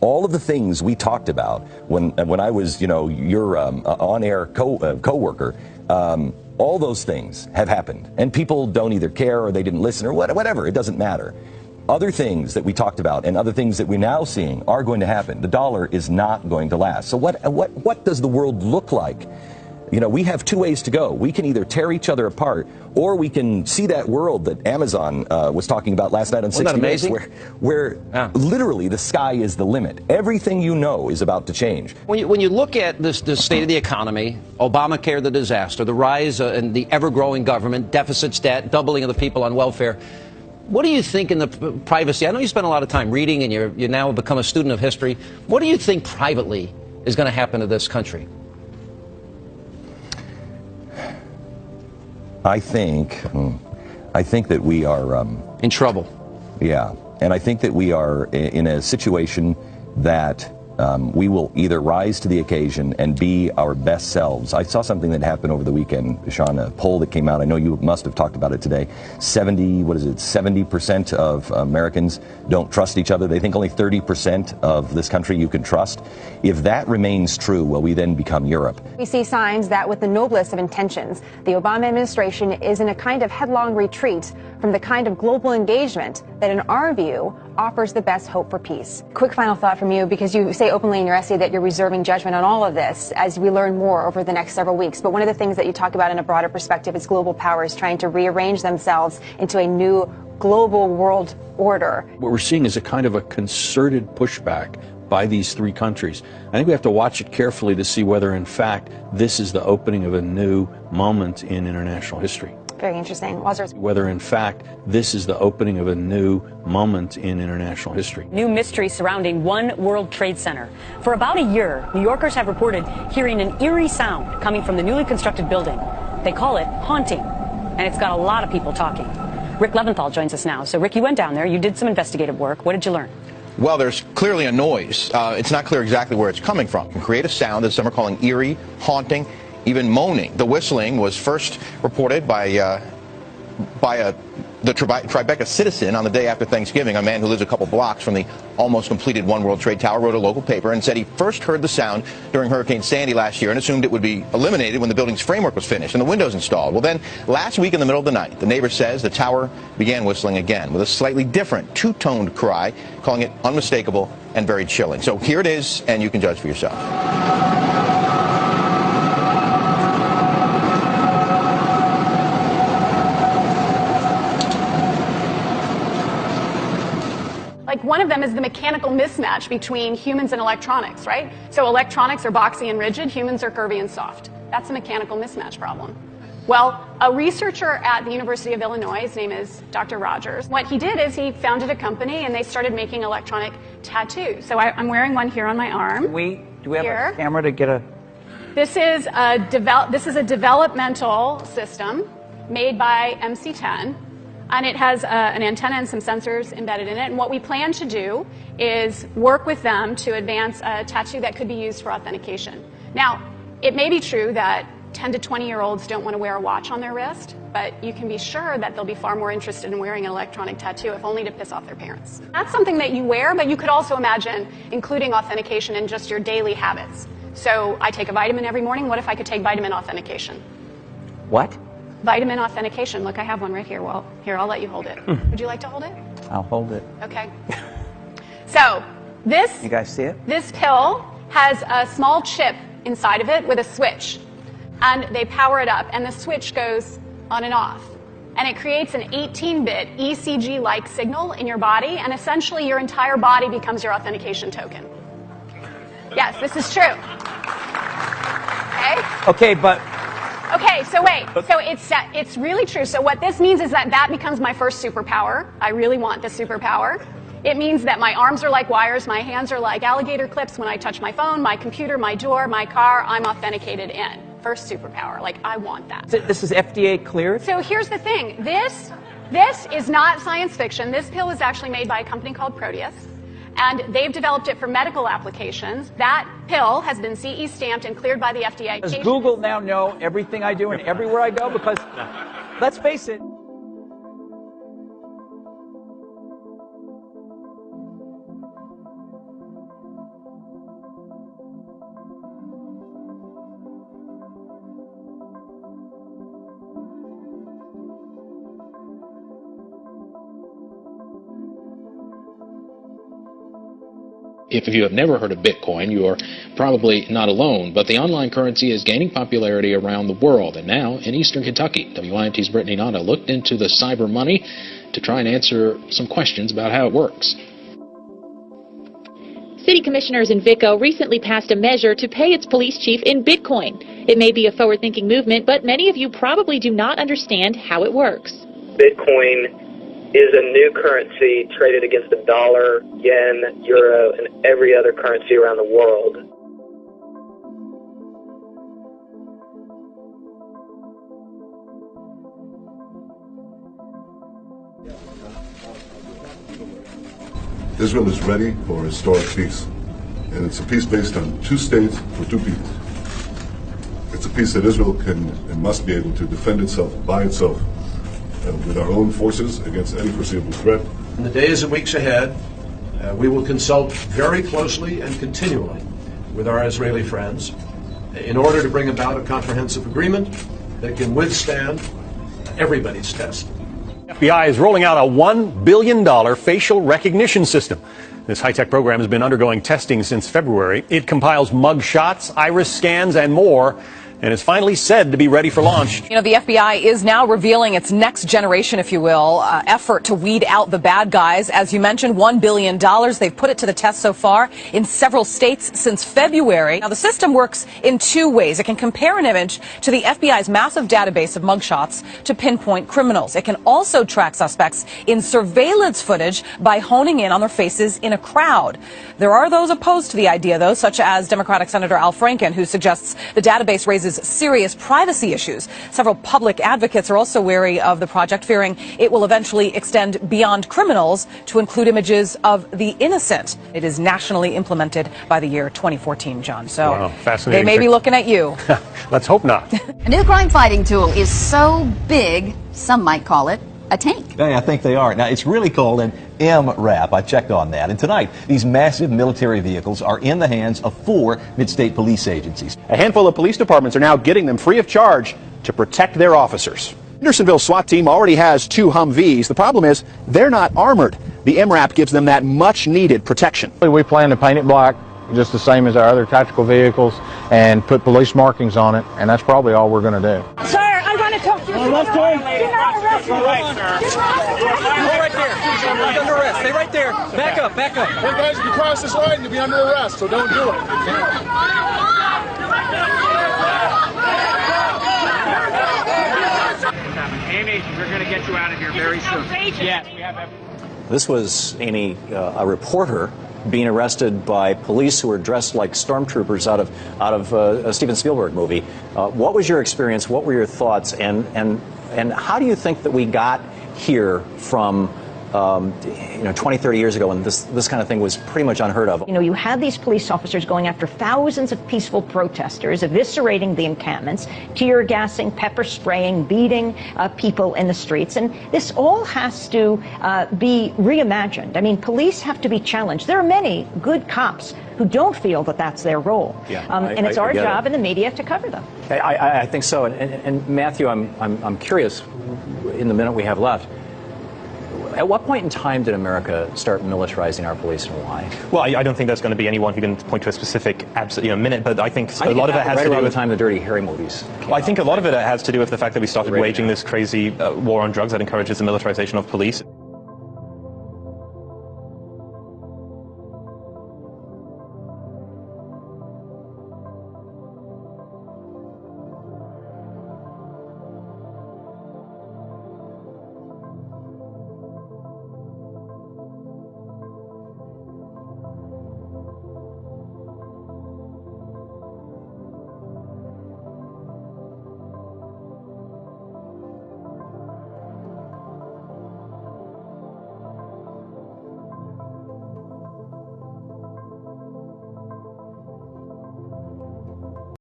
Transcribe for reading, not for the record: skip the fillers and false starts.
all of the things we talked about when I was, your on-air co-worker, all those things have happened. And people don't either care or they didn't listen or whatever. It doesn't matter. Other things that we talked about and other things that we're now seeing are going to happen. The dollar is not going to last. So what does the world look like? We have two ways to go. We can either tear each other apart, or we can see that world that Amazon was talking about last night on 60 Minutes, where literally the sky is the limit. Everything is about to change. When you look at the state of the economy, Obamacare, the disaster, the rise and the ever-growing government, deficits, debt, doubling of the people on welfare, what do you think in the privacy? I know you spend a lot of time reading, and you now become a student of history. What do you think privately is going to happen to this country? I think that we are in trouble. Yeah, and I think that we are in a situation that we will either rise to the occasion and be our best selves. I saw something that happened over the weekend, Sean, a poll that came out. I know you must have talked about it today. 70% of Americans don't trust each other. They think only 30% of this country you can trust. If that remains true, will we then become Europe? We see signs that with the noblest of intentions, the Obama administration is in a kind of headlong retreat from the kind of global engagement that, in our view, offers the best hope for peace. Quick final thought from you, because you say openly in your essay that you're reserving judgment on all of this as we learn more over the next several weeks. But one of the things that you talk about in a broader perspective is global powers trying to rearrange themselves into a new global world order. What we're seeing is a kind of a concerted pushback by these three countries. I think we have to watch it carefully to see whether, in fact, this is the opening of a new moment in international history. Very interesting. Whether, in fact, this is the opening of a new moment in international history. New mystery surrounding One World Trade Center. For about a year, New Yorkers have reported hearing an eerie sound coming from the newly constructed building. They call it haunting, and it's got a lot of people talking. Rick Leventhal joins us now. So, Rick, you went down there. You did some investigative work. What did you learn? Well, there's clearly a noise. It's not clear exactly where it's coming from. It can create a sound that some are calling eerie, haunting, even moaning. The whistling was first reported by the Tribeca citizen on the day after Thanksgiving. A man who lives a couple blocks from the almost completed One World Trade Tower wrote a local paper and said he first heard the sound during Hurricane Sandy last year and assumed it would be eliminated when the building's framework was finished and the windows installed. Well, then last week in the middle of the night, the neighbor says the tower began whistling again with a slightly different two-toned cry, calling it unmistakable and very chilling. So here it is, and you can judge for yourself. Like, one of them is the mechanical mismatch between humans and electronics, right? So electronics are boxy and rigid, humans are curvy and soft. That's a mechanical mismatch problem. Well, a researcher at the University of Illinois, his name is Dr. Rogers, what he did is he founded a company and they started making electronic tattoos. So I'm wearing one here on my arm. Do we have a camera to get a... This is a developmental system made by MC10. And it has an antenna and some sensors embedded in it. And what we plan to do is work with them to advance a tattoo that could be used for authentication. Now, it may be true that 10 to 20-year-olds don't want to wear a watch on their wrist, but you can be sure that they'll be far more interested in wearing an electronic tattoo, if only to piss off their parents. That's something that you wear, but you could also imagine including authentication in just your daily habits. So I take a vitamin every morning. What if I could take vitamin authentication? What? Vitamin authentication. Look, I have one right here. Well, here, I'll let you hold it. Would you like to hold it? I'll hold it. Okay. So this... You guys see it? This pill has a small chip inside of it with a switch. And they power it up, and the switch goes on and off. And it creates an 18-bit ECG-like signal in your body, and essentially your entire body becomes your authentication token. Yes, this is true. Okay? Okay, but... Okay, so wait. So it's really true. So what this means is that becomes my first superpower. I really want the superpower. It means that my arms are like wires, my hands are like alligator clips. When I touch my phone, my computer, my door, my car, I'm authenticated in. First superpower. Like, I want that. This is FDA cleared? So here's the thing. This is not science fiction. This pill is actually made by a company called Proteus. And they've developed it for medical applications. That pill has been CE stamped and cleared by the FDA. Does Google now know everything I do and everywhere I go? Because, let's face it, If you have never heard of Bitcoin, you are probably not alone, but the online currency is gaining popularity around the world, and now in eastern Kentucky. WINT's Brittany Nanda looked into the cyber money to try and answer some questions about how it works. City commissioners in Vico recently passed a measure to pay its police chief in Bitcoin. It may be a forward-thinking movement, but many of you probably do not understand how it works. Bitcoin is a new currency traded against the dollar, yen, euro, and every other currency around the world. Israel is ready for historic peace, and it's a peace based on two states for two people. It's a peace that Israel can and must be able to defend itself by itself with our own forces against any foreseeable threat. In the days and weeks ahead, we will consult very closely and continually with our Israeli friends in order to bring about a comprehensive agreement that can withstand everybody's test. The FBI is rolling out a $1 billion facial recognition system. This high-tech program has been undergoing testing since February. It compiles mug shots, iris scans, and more, and is finally said to be ready for launch. You know, the FBI is now revealing its next generation, if you will, effort to weed out the bad guys. As you mentioned, $1 billion. They've put it to the test so far in several states since February. Now, the system works in two ways. It can compare an image to the FBI's massive database of mugshots to pinpoint criminals. It can also track suspects in surveillance footage by honing in on their faces in a crowd. There are those opposed to the idea, though, such as Democratic Senator Al Franken, who suggests the database raises serious privacy issues. Several public advocates are also wary of the project, fearing it will eventually extend beyond criminals to include images of the innocent. It is nationally implemented by the year 2014, John. So wow, fascinating. They may be looking at you. Let's hope not. A new crime-fighting tool is so big, some might call it a tank. Hey, I think they are. Now, it's really called an MRAP. I checked on that. And tonight, these massive military vehicles are in the hands of 4 mid-state police agencies. A handful of police departments are now getting them free of charge to protect their officers. Hendersonville SWAT team already has 2 Humvees. The problem is they're not armored. The MRAP gives them that much-needed protection. We plan to paint it black, just the same as our other tactical vehicles, and put police markings on it, and that's probably all we're going to do. Sir, I want to talk to you. Do not arrest me. All right, sir. Go right there. He's under arrest. Stay right there. Back up, back up. Hey, guys, you cross this line to be under arrest, so don't do it. Amy, we're going to get you out of here very soon. Yes, we have everything. This was, Amy, a reporter being arrested by police who were dressed like stormtroopers out of a Steven Spielberg movie. What was your experience? What were your thoughts? And how do you think that we got here from 20, 30 years ago when this kind of thing was pretty much unheard of? You know, you had these police officers going after thousands of peaceful protesters, eviscerating the encampments, tear gassing, pepper spraying, beating people in the streets. And this all has to be reimagined. I mean, police have to be challenged. There are many good cops who don't feel that that's their role. Yeah, and it's our job in the media to cover them. I think so. And Matthew, I'm curious, in the minute we have left, at what point in time did America start militarizing our police, and why? Well, I don't think there's going to be anyone who can point to a specific minute, but I think a lot of it has to do with the time the Dirty Harry movies. Well, I think a lot of it has to do with the fact that we started waging this crazy war on drugs that encourages the militarization of police.